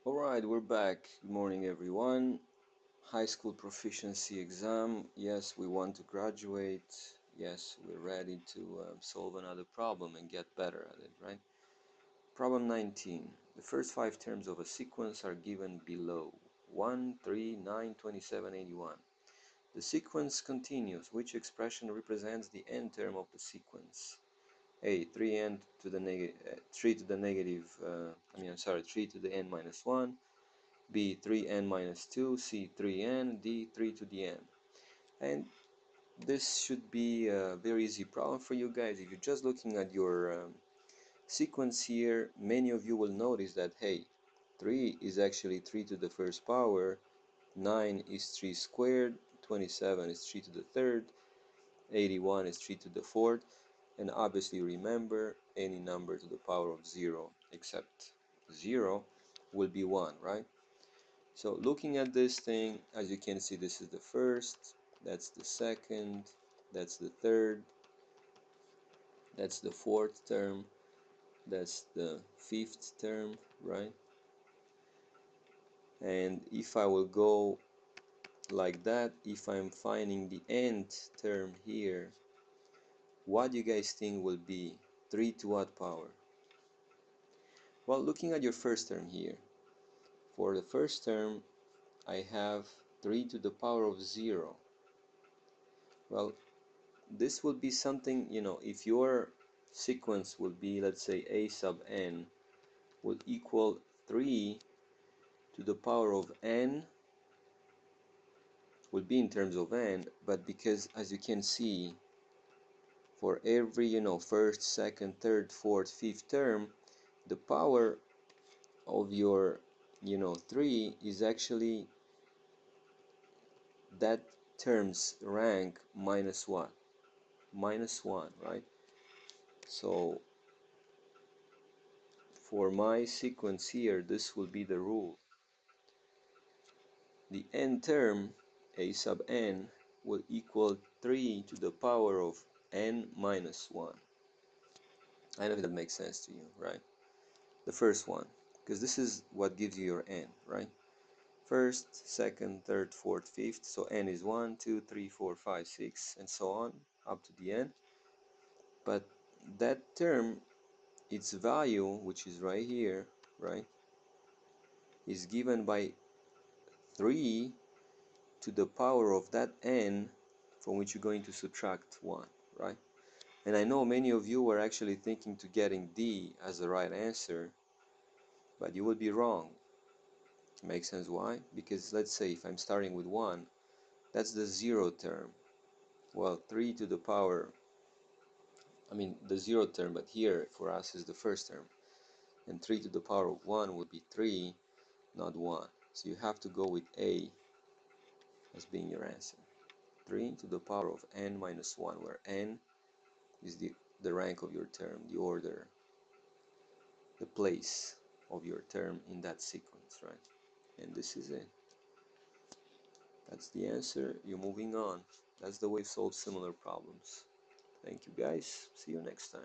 Alright, we're back. Good morning, everyone. High school proficiency exam. Yes, we want to graduate. Yes, we're ready to solve another problem and get better at it, right? Problem 19. The first five terms of a sequence are given below. 1, 3, 9, 27, 81. The sequence continues. Which expression represents the end term of the sequence? A, 3n to the 3 to the negative, 3 to the n minus 1. B, 3n minus 2, C, 3n, D, 3 to the n. And this should be a very easy problem for you guys. If you're just looking at your sequence here, many of you will notice that, hey, 3 is actually 3 to the first power, 9 is 3 squared, 27 is 3 to the third, 81 is 3 to the fourth, and obviously remember, any number to the power of 0 except 0 will be 1, right? So looking at this thing, as you can see, this is the first, that's the second, that's the third, that's the fourth term, that's the fifth term, right? And if I will go like that, if I'm finding the nth term here, what do you guys think will be 3 to what power? Well, looking at your first term here, for the first term I have 3 to the power of 0. Well, this will be something, if your sequence would be, let's say, a sub n would equal 3 to the power of n, would be in terms of n, but because, as you can see, for every, first, second, third, fourth, fifth term, the power of your, 3 is actually that term's rank minus what? Minus 1, right? So for my sequence here, this will be the rule. The n term, a sub n, will equal 3 to the power of n minus 1. I don't know if that makes sense to you, right? The first one, because this is what gives you your n, right? First, second, third, fourth, fifth. So n is 1, 2, 3, 4, 5, 6, and so on, up to the n. But that term, its value, which is right here, right, is given by 3 to the power of that n from which you're going to subtract 1, right? And I know many of you were actually thinking to getting D as the right answer, but you would be wrong. Makes sense why? Because let's say if I'm starting with 1, that's the 0 term. Well, 3 to the power, the 0 term, but here for us is the first term. And 3 to the power of 1 would be 3, not 1. So you have to go with A as being your answer. 3 to the power of n minus 1, where n is the rank of your term, the order, the place of your term in that sequence, right? And this is it. That's the answer. You're moving on. That's the way to solve similar problems. Thank you guys. See you next time.